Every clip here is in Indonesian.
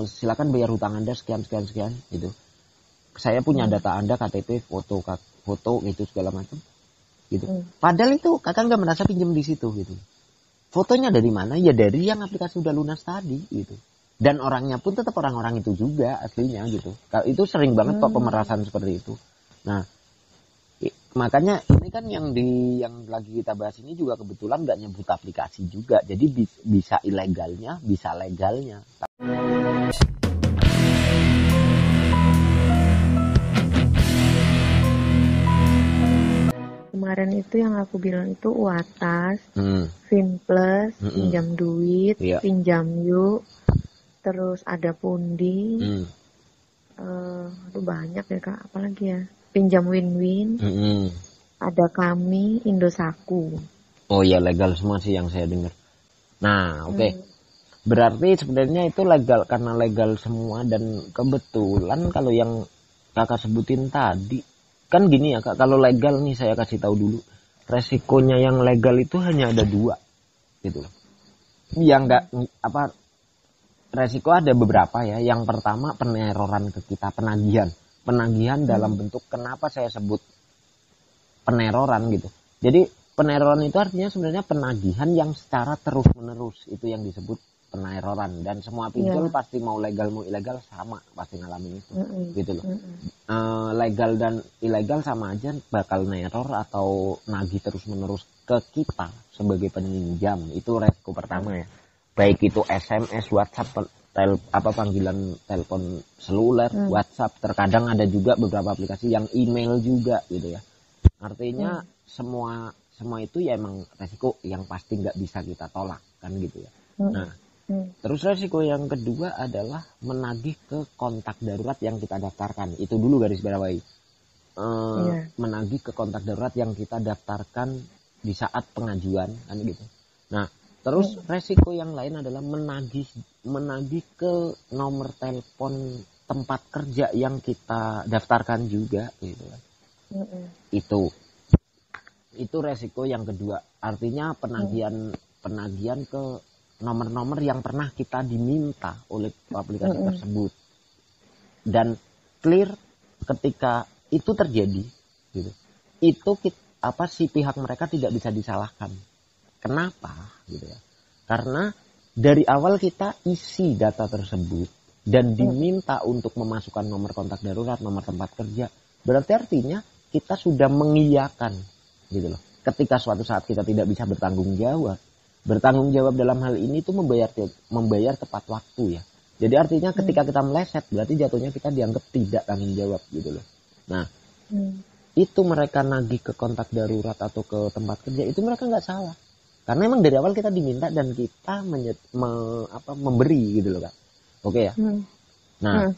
silakan bayar hutang Anda sekian gitu. Saya punya data Anda, KTP, foto gitu segala macam gitu. Padahal itu kakak nggak merasa pinjam di situ gitu. Fotonya dari mana? Ya dari yang aplikasi udah lunas tadi gitu. Dan orangnya pun tetap orang-orang itu juga aslinya gitu. Itu sering banget kok pemerasan seperti itu. Nah, makanya ini kan yang lagi kita bahas ini juga kebetulan nggak nyebut aplikasi juga. Jadi bisa ilegalnya, bisa legalnya. Kemarin itu yang aku bilang itu Watas, Finplus, pinjam duit, pinjam yuk, terus ada Pundi, aduh banyak ya kak, apalagi ya, pinjam win-win, ada kami, Indosaku. Oh ya legal semua sih yang saya dengar. Nah oke. Berarti sebenarnya itu legal karena legal semua dan kebetulan kalau yang kakak sebutin tadi kan gini ya kak, kalau legal nih saya kasih tahu dulu resikonya yang legal itu hanya ada 2 gitu. Yang enggak resiko ada beberapa ya. Yang pertama peneroran ke kita, penagihan dalam bentuk, kenapa saya sebut peneroran gitu. Jadi peneroran itu artinya sebenarnya penagihan yang secara terus menerus, itu yang disebut peneroran. Dan semua pinjol pasti mau legal mau ilegal sama pasti ngalamin itu gitu loh. Legal dan ilegal sama aja bakal neror atau nagih terus menerus ke kita sebagai peminjam. Itu resiko pertama ya, baik itu SMS, WhatsApp, panggilan telepon seluler, WhatsApp, terkadang ada juga beberapa aplikasi yang email juga gitu ya. Artinya semua itu ya emang resiko yang pasti nggak bisa kita tolak kan gitu ya. Nah terus resiko yang kedua adalah menagih ke kontak darurat yang kita daftarkan. Itu dulu garis bawahi. Menagih ke kontak darurat yang kita daftarkan di saat pengajuan kan gitu. Nah, terus resiko yang lain adalah menagih ke nomor telepon tempat kerja yang kita daftarkan juga gitu kan. Itu resiko yang kedua. Artinya penagihan ke nomor-nomor yang pernah kita diminta oleh aplikasi tersebut. Dan clear ketika itu terjadi gitu. Itu si pihak mereka tidak bisa disalahkan. Kenapa gitu ya? Karena dari awal kita isi data tersebut dan diminta untuk memasukkan nomor kontak darurat, nomor tempat kerja. Berarti artinya kita sudah mengiyakan gitu loh. Ketika suatu saat kita tidak bisa bertanggung jawab dalam hal ini itu membayar tepat waktu ya. Jadi artinya ketika kita meleset berarti jatuhnya kita dianggap tidak tanggung jawab gitu loh. Nah itu mereka nagih ke kontak darurat atau ke tempat kerja itu mereka nggak salah. Karena emang dari awal kita diminta dan kita memberi gitu loh kak. Oke ya. Nah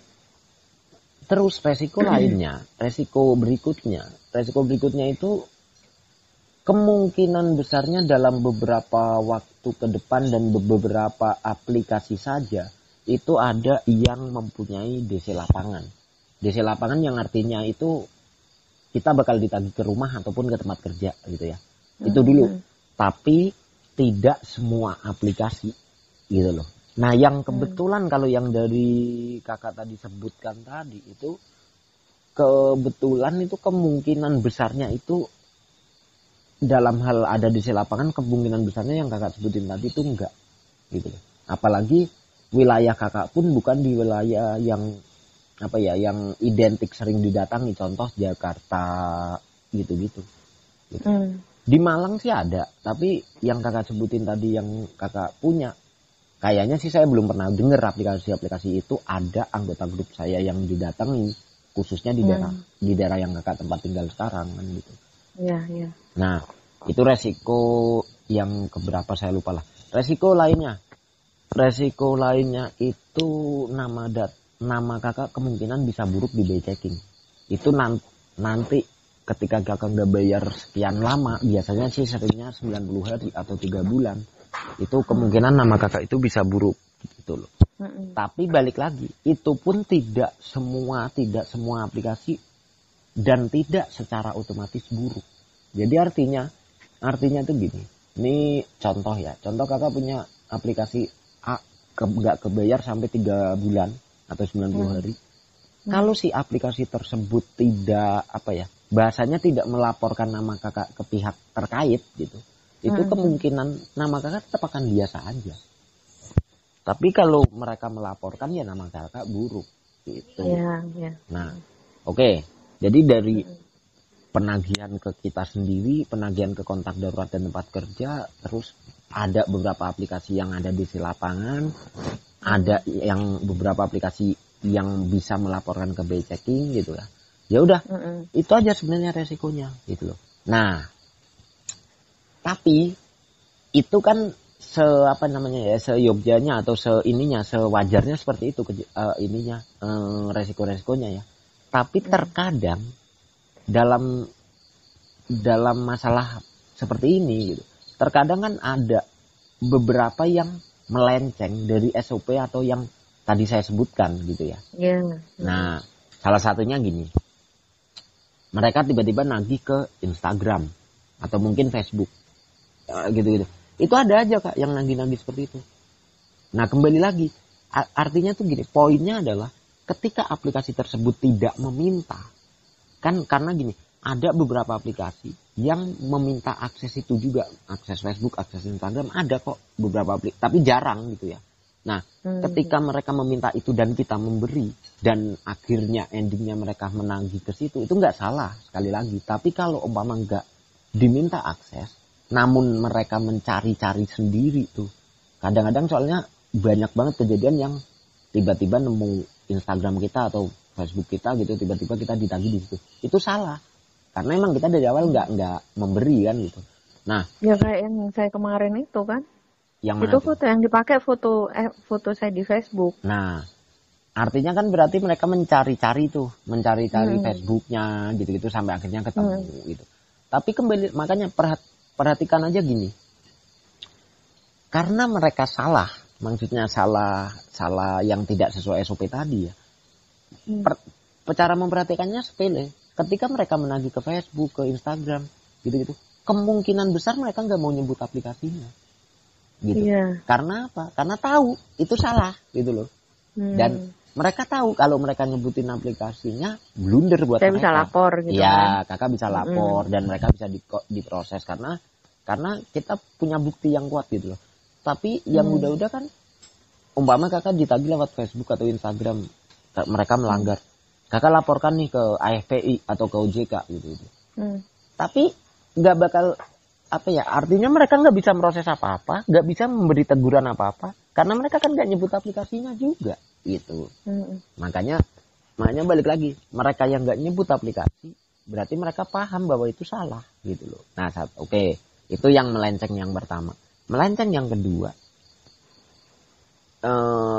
terus resiko berikutnya itu kemungkinan besarnya dalam beberapa waktu ke depan dan beberapa aplikasi saja itu ada yang mempunyai DC lapangan. DC lapangan yang artinya itu kita bakal ditagih ke rumah ataupun ke tempat kerja gitu ya. Itu dulu. Tapi tidak semua aplikasi gitu loh. Nah yang kebetulan kalau yang dari kakak tadi sebutkan tadi itu kebetulan itu kemungkinan besarnya itu dalam hal ada di lapangan kemungkinan besarnya yang kakak sebutin tadi itu enggak gitu loh. Apalagi wilayah kakak pun bukan di wilayah yang yang identik sering didatangi, contoh Jakarta gitu. Di Malang sih ada, tapi yang kakak sebutin tadi yang kakak punya kayaknya sih saya belum pernah dengar aplikasi-aplikasi itu ada anggota grup saya yang didatangi khususnya di daerah yang kakak tempat tinggal sekarang kan gitu. Iya. Nah, itu resiko yang keberapa saya lupa lah. Resiko lainnya itu nama kakak kemungkinan bisa buruk di by checking. Itu nanti ketika kakak nggak bayar sekian lama, biasanya sih seringnya 90 hari atau 3 bulan, itu kemungkinan nama kakak itu bisa buruk gitu loh. Tapi balik lagi, itu pun tidak semua aplikasi dan tidak secara otomatis buruk. Jadi artinya itu gini. Ini contoh ya. Contoh kakak punya aplikasi A nggak kebayar sampai 3 bulan atau 90 hari. Kalau si aplikasi tersebut tidak bahasanya tidak melaporkan nama kakak ke pihak terkait gitu, itu kemungkinan nama kakak tetap akan biasa aja. Tapi kalau mereka melaporkan ya nama kakak buruk gitu. Nah, oke. Jadi dari penagihan ke kita sendiri, penagihan ke kontak darurat dan tempat kerja, terus ada beberapa aplikasi yang ada di lapangan, ada yang beberapa aplikasi yang bisa melaporkan ke BI checking gitu ya. Ya udah, itu aja sebenarnya resikonya gitu loh. Nah, tapi itu kan seyogyanya atau sewajarnya seperti itu resiko-resikonya ya. Tapi terkadang dalam masalah seperti ini gitu, terkadang kan ada beberapa yang melenceng dari SOP atau yang tadi saya sebutkan gitu ya. Nah, salah satunya gini. Mereka tiba-tiba nagih ke Instagram atau mungkin Facebook. Gitu-gitu. Itu ada aja Kak yang nagih-nagih seperti itu. Nah, kembali lagi. Artinya tuh gini, poinnya adalah ketika aplikasi tersebut tidak meminta. Kan karena gini, ada beberapa aplikasi yang meminta akses itu juga. Akses Facebook, akses Instagram, ada kok beberapa aplikasi. Tapi jarang gitu ya. Nah, ketika mereka meminta itu dan kita memberi, dan akhirnya endingnya mereka menagih ke situ, itu nggak salah sekali lagi. Tapi kalau umpama nggak diminta akses, namun mereka mencari-cari sendiri tuh, kadang-kadang soalnya banyak banget kejadian yang tiba-tiba nemu Instagram kita atau Facebook kita gitu, tiba-tiba kita ditagih di situ. Itu salah, karena emang kita dari awal nggak memberi kan gitu. Nah, ya kayak yang saya kemarin itu kan. Yang itu foto yang dipakai foto saya di Facebook. Nah, artinya kan berarti mereka mencari-cari Facebooknya gitu-gitu sampai akhirnya ketemu gitu. Tapi kembali makanya perhatikan aja gini. Karena mereka salah, maksudnya salah yang tidak sesuai SOP tadi ya. Cara memperhatikannya sepele. Ketika mereka menagih ke Facebook, ke Instagram, gitu-gitu, kemungkinan besar mereka nggak mau nyebut aplikasinya. Gitu. Karena apa? Karena tahu itu salah gitu loh. Dan mereka tahu kalau mereka nyebutin aplikasinya blunder buat saya mereka. Bisa lapor gitu. Ya, kakak bisa lapor dan mereka bisa diproses karena kita punya bukti yang kuat gitu loh. Tapi yang udah-udah kan umpama kakak ditagih lewat Facebook atau Instagram, mereka melanggar. Kakak laporkan nih ke AFPI atau ke OJK gitu. Tapi nggak bakal artinya mereka nggak bisa proses apa-apa, nggak bisa memberi teguran apa-apa, karena mereka kan nggak nyebut aplikasinya juga, gitu. Makanya balik lagi, mereka yang nggak nyebut aplikasi, berarti mereka paham bahwa itu salah, gitu loh. Nah, oke, itu yang melenceng yang pertama. Melenceng yang kedua,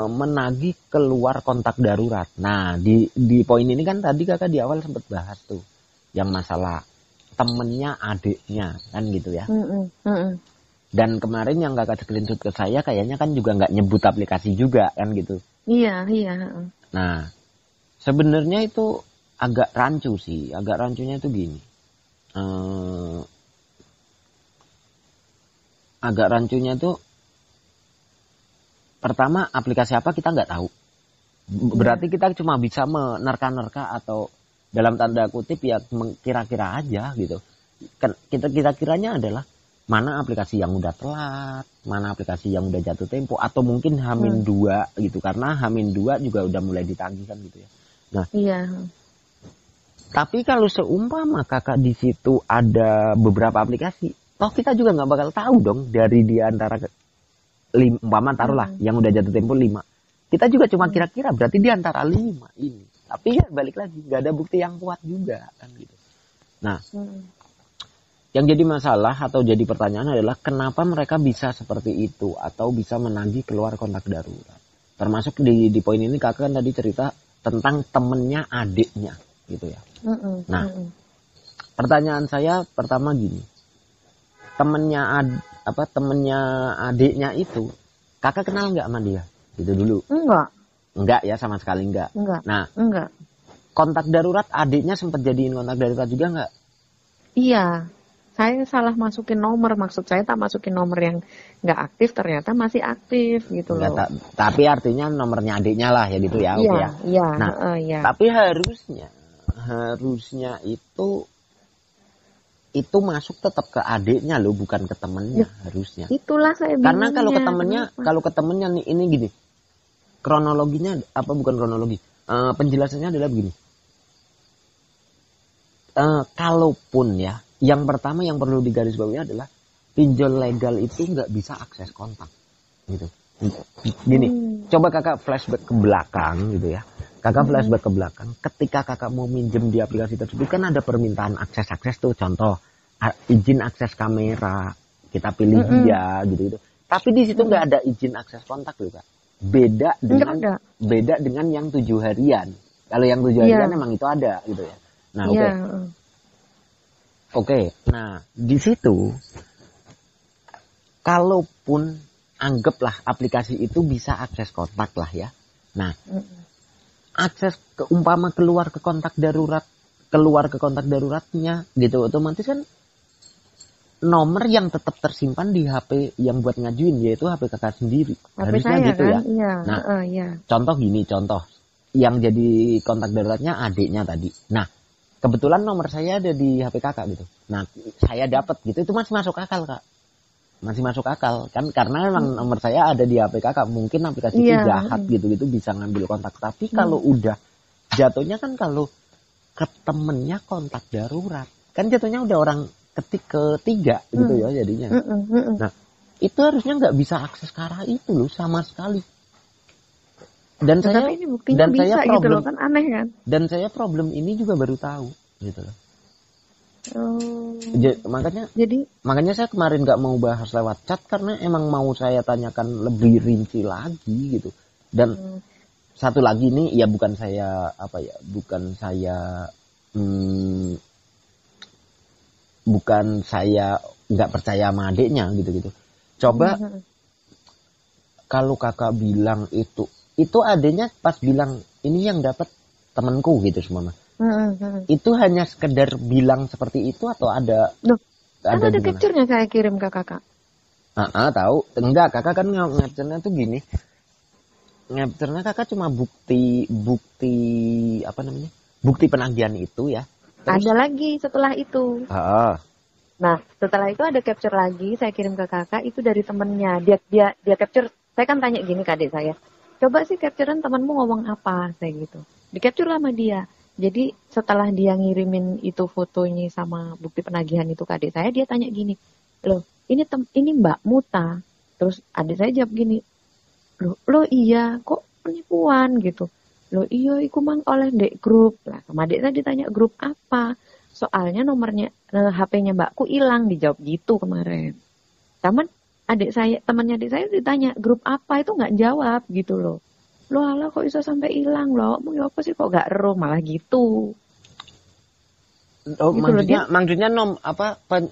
menagih keluar kontak darurat. Nah, di poin ini kan tadi kakak di awal sempat bahas tuh, yang masalah temennya adiknya kan gitu ya. Dan kemarin yang kakak screenshot ke saya kayaknya kan juga nggak nyebut aplikasi juga kan gitu. Iya. Nah, sebenarnya itu agak rancu sih. Agak rancunya itu gini. Agak rancunya itu pertama aplikasi apa kita nggak tahu. Berarti kita cuma bisa menerka-nerka atau dalam tanda kutip ya kira-kira aja gitu. Kita kiranya adalah mana aplikasi yang udah telat, mana aplikasi yang udah jatuh tempo, atau mungkin H-2 gitu, karena H-2 juga udah mulai ditagih kan gitu ya. Nah, tapi kalau seumpama kakak di situ ada beberapa aplikasi, toh kita juga nggak bakal tahu dong dari di antara umpama taruhlah yang udah jatuh tempo 5. Kita juga cuma kira-kira berarti di antara 5 ini. Tapi ya balik lagi, nggak ada bukti yang kuat juga kan gitu. Nah, yang jadi masalah atau jadi pertanyaan adalah kenapa mereka bisa seperti itu atau bisa menagih keluar kontak darurat. Termasuk di poin ini kakak kan tadi cerita tentang temennya adiknya gitu ya. Nah, pertanyaan saya pertama gini, temennya adiknya itu kakak kenal nggak sama dia? Gitu dulu. Enggak ya, sama sekali enggak. Nah, enggak. Kontak darurat adiknya sempat jadiin kontak darurat juga enggak? Iya, saya salah masukin nomor, maksud saya tak masukin nomor yang nggak aktif, ternyata masih aktif gitu loh. Tapi artinya nomornya adiknya lah ya gitu ya. Iya, okay, ya. Iya. Nah, iya. Tapi harusnya itu masuk tetap ke adiknya loh, bukan ke temennya harusnya. Itulah saya Karena bingungnya. kalau ke temennya nih ini gini, kronologinya apa bukan kronologi? Penjelasannya adalah begini. Kalaupun ya, yang pertama yang perlu digarisbawahi adalah pinjol legal itu nggak bisa akses kontak, gitu. Gini, coba kakak flashback ke belakang gitu ya. Kakak flashback ke belakang. Ketika kakak mau minjem di aplikasi tersebut kan ada permintaan akses tuh, contoh izin akses kamera, kita pilih dia gitu. Tapi di situ nggak ada izin akses kontak loh kak. Beda dengan yang 7 harian. Kalau yang 7 harian emang itu ada gitu ya. Nah Oke. Nah di situ kalaupun anggaplah aplikasi itu bisa akses kontak lah ya. Nah akses umpama keluar ke kontak daruratnya gitu, otomatis kan nomor yang tetap tersimpan di HP yang buat ngajuin yaitu HP kakak sendiri. Harusnya gitu kan? Ya. Nah, contoh yang jadi kontak daruratnya adiknya tadi. Nah, kebetulan nomor saya ada di HP kakak gitu. Nah, saya dapat gitu, itu masih masuk akal kak. Masih masuk akal kan, karena memang nomor saya ada di HP kakak. Mungkin aplikasi itu jahat gitu bisa ngambil kontak. Tapi kalau udah jatuhnya kan, kalau ke temennya kontak darurat kan jatuhnya udah orang ketiga gitu ya jadinya. Nah itu harusnya nggak bisa akses ke arah itu loh sama sekali. Dan saya gitu loh, kan aneh kan. Dan saya problem ini juga baru tahu gitu loh. Makanya saya kemarin nggak mau bahas lewat chat, karena emang mau saya tanyakan lebih rinci lagi gitu. Dan satu lagi nih, ya bukan saya nggak percaya sama adiknya gitu. Coba kalau kakak bilang itu adiknya pas bilang ini yang dapat temanku gitu semua. Itu hanya sekedar bilang seperti itu atau ada? Ada capture-nya saya kirim ke kakak. Tahu. Enggak, kakak kan ngapcernya tuh gini. Ngapcernya kakak cuma bukti penagihan itu ya. Terus, ada lagi setelah itu. Nah, setelah itu ada capture lagi, saya kirim ke kakak, itu dari temennya. Dia capture, saya kan tanya gini ke adik saya. Coba sih capturean temanmu ngomong apa, saya gitu. Di capture sama dia. Jadi setelah dia ngirimin itu fotonya sama bukti penagihan itu ke adik saya, dia tanya gini, loh ini Mbak Muta. Terus adik saya jawab gini, loh iya, kok penipuan gitu. Loh iya, iku mang oleh dek grup. Lah sama adik saya ditanya grup apa. Soalnya nomornya HP-nya mbakku hilang, dijawab gitu kemarin. Temannya adik saya ditanya grup apa, itu nggak jawab gitu loh. Loh alah kok bisa sampai hilang loh, mau apa sih kok nggak ero, malah gitu. Oh gitu maksudnya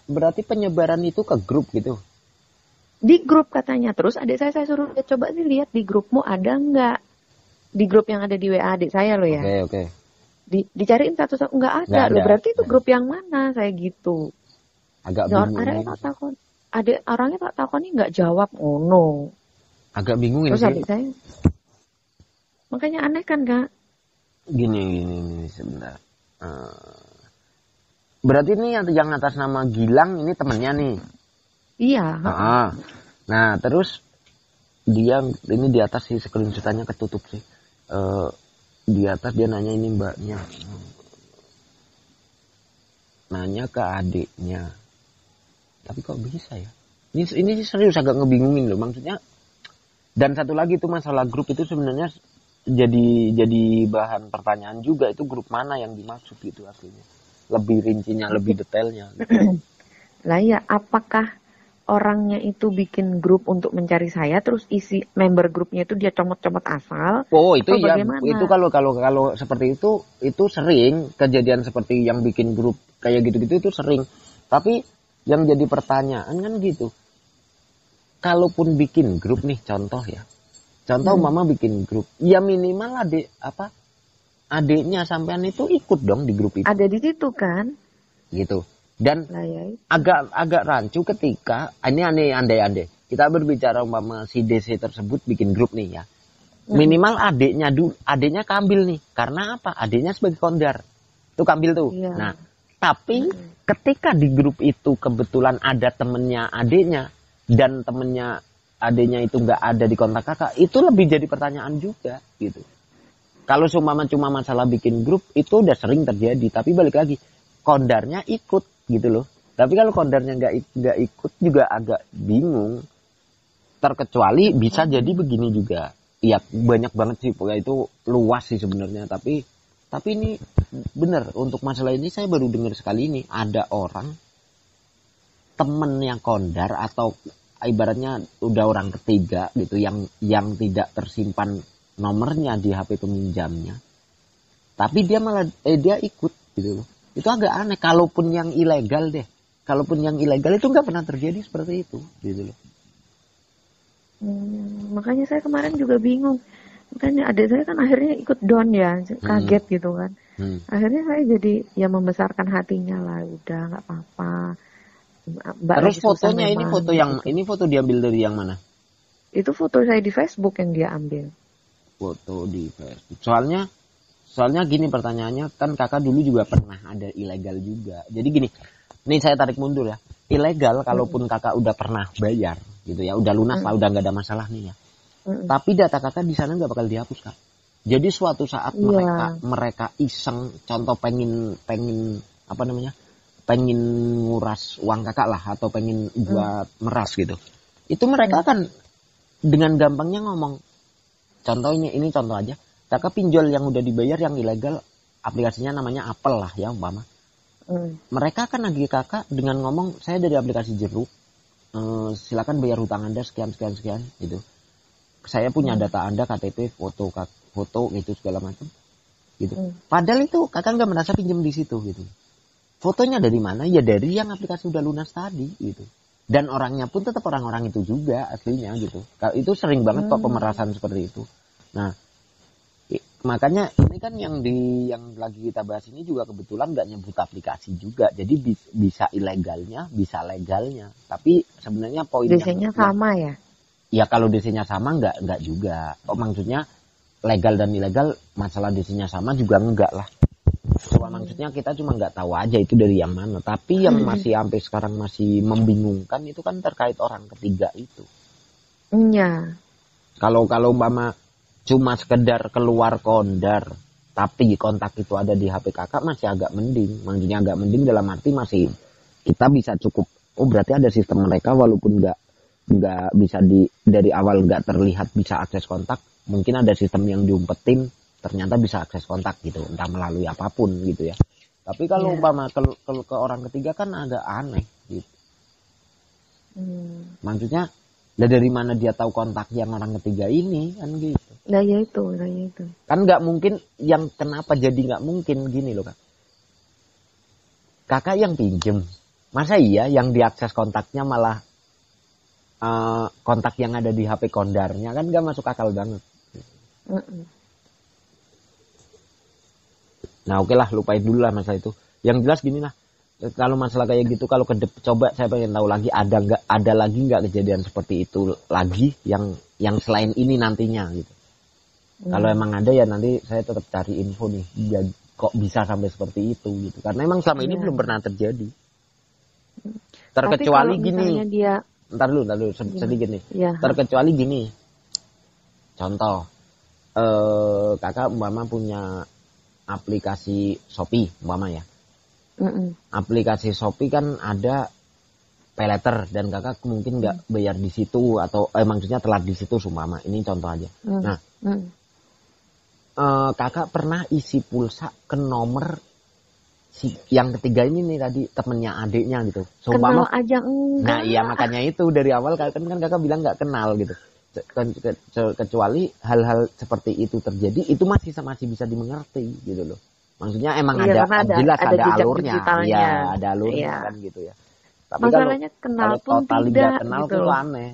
berarti penyebaran itu ke grup gitu? Di grup katanya. Terus adik saya suruh coba sih lihat di grupmu ada nggak, di grup yang ada di WA adik saya loh ya. Oke. Dicariin satu-satu nggak ada loh, berarti itu grup yang mana, saya gitu. Agak bingung. Orangnya tak takon ini nggak jawab, no. Agak bingung ini. Terus adik saya, makanya aneh kan kak. Gini sebentar. Berarti ini yang atas nama Gilang ini temennya nih. Iya. Nah terus dia ini di atas sih screenshotannya ketutup sih. Di atas dia nanya ini mbaknya, nanya ke adiknya. Tapi kok bisa ya? Ini serius agak ngebingungin loh maksudnya. Dan satu lagi tuh masalah grup itu sebenarnya jadi bahan pertanyaan juga, itu grup mana yang dimaksud gitu aslinya. Lebih rincinya, lebih detailnya. Gitu. Lah ya, apakah orangnya itu bikin grup untuk mencari saya, terus isi member grupnya itu dia comot-comot asal? Oh itu ya, itu kalau seperti itu sering kejadian, seperti yang bikin grup kayak gitu-gitu itu sering. Tapi yang jadi pertanyaan kan gitu, kalaupun bikin grup nih, contoh mama bikin grup, ya minimal adiknya sampean itu ikut dong di grup itu. Ada di situ kan? Gitu. Dan agak rancu ketika ini andai-andai kita berbicara umpama si DC tersebut bikin grup nih ya. Minimal adiknya kambil nih. Karena apa? Adiknya sebagai kondar. Itu kambil tuh. Iya. Nah, tapi ketika di grup itu kebetulan ada temennya adiknya dan temennya adiknya itu nggak ada di kontak kakak, itu lebih jadi pertanyaan juga gitu. Kalau cuma masalah bikin grup itu udah sering terjadi, tapi balik lagi kondarnya ikut gitu loh. Tapi kalau kondarnya nggak ikut juga agak bingung. Terkecuali bisa jadi begini juga. Ya banyak banget sih, pokoknya itu luas sih sebenarnya. Tapi ini benar untuk masalah ini saya baru dengar sekali ini ada orang temen yang kondar atau ibaratnya udah orang ketiga gitu yang tidak tersimpan nomornya di HP peminjamnya, tapi dia malah dia ikut gitu loh. Itu agak aneh. Kalaupun yang ilegal itu nggak pernah terjadi seperti itu gitu loh. Makanya saya kemarin juga bingung. Makanya adik saya kan akhirnya ikut down ya, kaget gitu kan. Akhirnya saya jadi ya membesarkan hatinya lah, udah nggak apa-apa. Terus fotonya ini foto diambil dari yang mana? Itu foto saya di Facebook yang dia ambil. Foto di Facebook. Soalnya gini pertanyaannya, kan kakak dulu juga pernah ada ilegal juga. Jadi gini, nih saya tarik mundur ya. Ilegal kalaupun kakak udah pernah bayar gitu ya, udah lunas lah, udah nggak ada masalah nih ya. Tapi data kakak di sana nggak bakal dihapus Kak. Jadi suatu saat mereka iseng, contoh pengen apa namanya, pengen nguras uang kakak lah atau pengen buat meras gitu. Itu mereka kan dengan gampangnya ngomong. Contoh ini contoh aja. Kakak pinjol yang udah dibayar yang ilegal, aplikasinya namanya Apple lah ya umpama. Mereka kan nagih kakak dengan ngomong, saya dari aplikasi Jeruk, silakan bayar hutang Anda sekian gitu. Saya punya data Anda, KTP, foto gitu segala macam gitu. Padahal itu kakak nggak merasa pinjam di situ gitu. Fotonya dari mana? Ya dari yang aplikasi udah lunas tadi gitu. Dan orangnya pun tetap orang-orang itu juga aslinya gitu. Itu sering banget kok pemerasan seperti itu. Nah, makanya ini kan yang lagi kita bahas ini juga kebetulan nggak nyebut aplikasi juga. Jadi bisa ilegalnya, bisa legalnya. Tapi sebenarnya poinnya DC-nya sama ya? Ya kalau DC-nya sama nggak juga. Oh maksudnya legal dan ilegal masalah DC-nya sama juga enggak lah. Cuma maksudnya kita cuma nggak tahu aja itu dari yang mana. Tapi yang masih sampai sekarang masih membingungkan itu kan terkait orang ketiga itu. Iya. Kalau umpama cuma sekedar keluar kondar, tapi kontak itu ada di HP kakak masih agak mending. Maksudnya agak mending dalam arti masih kita bisa cukup. Oh berarti ada sistem mereka walaupun nggak bisa dari awal nggak terlihat bisa akses kontak. Mungkin ada sistem yang diumpetin. Ternyata bisa akses kontak gitu, entah melalui apapun gitu ya. Tapi kalau umpama ke orang ketiga kan agak aneh gitu. Maksudnya, dari mana dia tahu kontak yang orang ketiga ini kan gitu. Nah ya itu. Kan nggak mungkin, yang kenapa jadi nggak mungkin gini loh Kak. Kakak yang pinjem, masa iya yang diakses kontaknya malah kontak yang ada di HP kondarnya, kan nggak masuk akal banget. Nah oke lah, lupain dulu lah masalah itu. Yang jelas gini lah, kalau masalah kayak gitu, kalau coba saya pengen tahu lagi, ada lagi nggak kejadian seperti itu lagi yang selain ini nantinya gitu. Kalau emang ada ya nanti saya tetap cari info nih, ya, kok bisa sampai seperti itu gitu. Karena emang selama ini belum pernah terjadi. Terkecuali gini. Ntar dulu sedikit nih. Terkecuali gini. Contoh, kakak umpama punya aplikasi Shopee umpama ya. Aplikasi Shopee kan ada pay letter dan kakak mungkin nggak bayar di situ atau maksudnya telat di situ umpama. Ini contoh aja. Nah, kakak pernah isi pulsa ke nomor yang ketiga ini nih tadi temennya adiknya gitu. Kenal aja enggak. Nah iya makanya itu dari awal kan kakak bilang nggak kenal gitu. Kecuali hal-hal seperti itu terjadi, itu masih bisa dimengerti gitu loh. Maksudnya emang jelas ada alurnya, ya ada alurnya kan gitu ya. Tapi masalahnya kalau total tidak kenal gitu tuh aneh.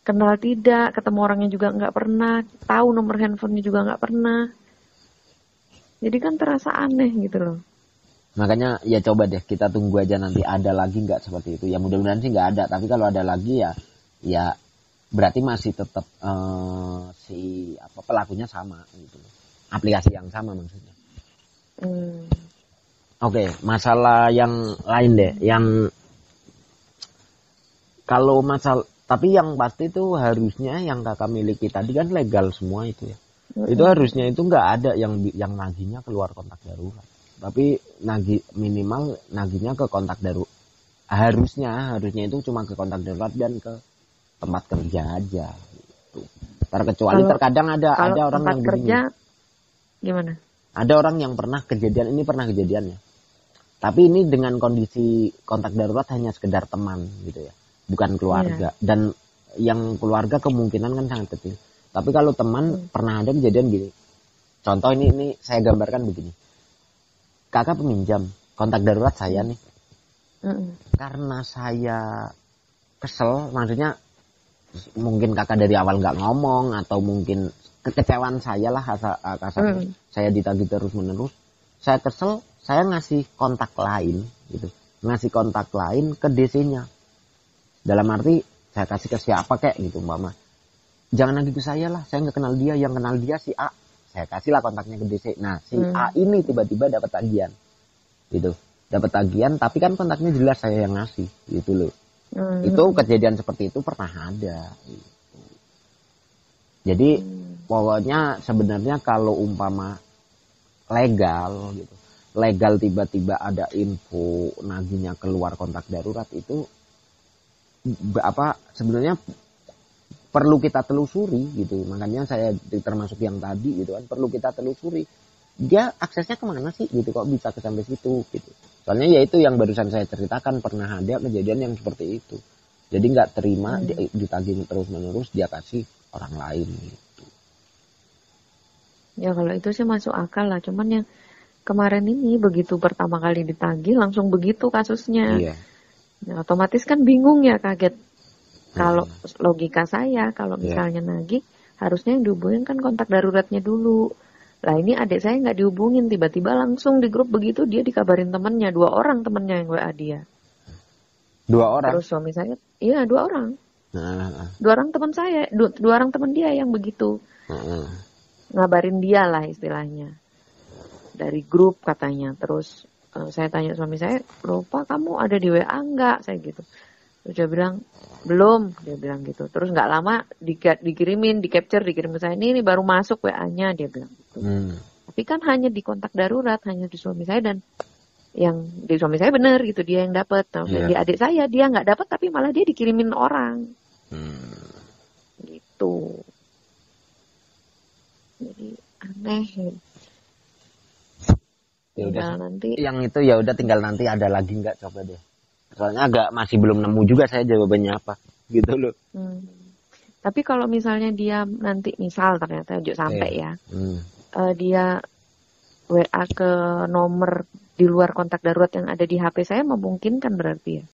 Kenal tidak, ketemu orangnya juga nggak pernah, tahu nomor handphonenya juga nggak pernah. Jadi kan terasa aneh gitu loh. Makanya ya coba deh kita tunggu aja nanti ada lagi nggak seperti itu. Ya mudah-mudahan sih nggak ada. Tapi kalau ada lagi ya berarti masih tetap si pelakunya sama gitu. Aplikasi yang sama maksudnya. Oke, masalah yang lain deh. Yang kalau tapi yang pasti itu harusnya yang kakak miliki tadi kan legal semua itu ya. Itu harusnya itu nggak ada yang nagihnya keluar kontak darurat. Tapi minimal nagihnya ke kontak darurat. Harusnya itu cuma ke kontak darurat dan ke tempat kerja aja gitu. Terkecuali terkadang ada orang yang kerja begini. Gimana? Ada orang yang pernah kejadiannya. Tapi ini dengan kondisi kontak darurat hanya sekedar teman gitu ya. Bukan keluarga. Dan yang keluarga kemungkinan kan sangat kecil. Tapi kalau teman pernah ada kejadian gini. Contoh ini saya gambarkan begini. Kakak peminjam kontak darurat saya nih. Karena saya kesel, maksudnya mungkin kakak dari awal nggak ngomong atau mungkin kekecewaan saya lah kasarnya. Saya ditagih terus menerus. Saya kesel, saya ngasih kontak lain gitu. Ngasih kontak lain ke DC-nya. Dalam arti saya kasih ke siapa kek gitu Mama. Jangan nagih ke saya lah, saya nggak kenal dia, yang kenal dia si A. Saya kasihlah kontaknya ke DC. Nah, si A ini tiba-tiba dapat tagihan. Gitu. Dapat tagihan, tapi kan kontaknya jelas saya yang ngasih. Gitu loh. Itu kejadian seperti itu pernah ada. Gitu. Jadi, pokoknya sebenarnya kalau umpama legal gitu. Legal tiba-tiba ada info nagihnya keluar kontak darurat itu sebenarnya perlu kita telusuri gitu. Makanya saya termasuk yang tadi gitu kan, perlu kita telusuri. Dia aksesnya kemana sih gitu, kok bisa ke sampai situ gitu. Soalnya ya itu yang barusan saya ceritakan, pernah ada kejadian yang seperti itu. Jadi nggak terima ditagih terus menerus, dia kasih orang lain gitu. Ya kalau itu sih masuk akal lah, cuman yang kemarin ini begitu pertama kali ditagih langsung begitu kasusnya. Iya. Nah, otomatis kan bingung ya, kaget. Kalau logika saya, kalau misalnya nagih, harusnya yang dihubungin kan kontak daruratnya dulu. Lah ini adik saya nggak dihubungin, tiba-tiba langsung di grup begitu dia dikabarin temennya, 2 orang temennya yang WA dia. 2 orang? Terus suami saya, iya 2 orang. 2 orang teman saya, 2 orang teman dia yang begitu. Ngabarin dia lah istilahnya. Dari grup katanya. Terus saya tanya suami saya, lupa kamu ada di WA enggak? Saya gitu. Terus dia bilang, belum. Dia bilang gitu. Terus nggak lama dikirimin, dikirim ke saya. Ini baru masuk WA-nya. Dia bilang gitu. Tapi kan hanya di kontak darurat, hanya di suami saya. Dan yang di suami saya benar gitu, dia yang dapat. Di adik saya, dia nggak dapat tapi malah dia dikirimin orang. Gitu. Jadi aneh. Ya udah nanti yang itu ya udah tinggal nanti ada lagi nggak, coba deh. Soalnya masih belum nemu juga saya jawabannya apa gitu loh. Tapi kalau misalnya dia nanti misal ternyata sampai ya dia WA ke nomor di luar kontak darurat yang ada di HP saya, memungkinkan berarti ya?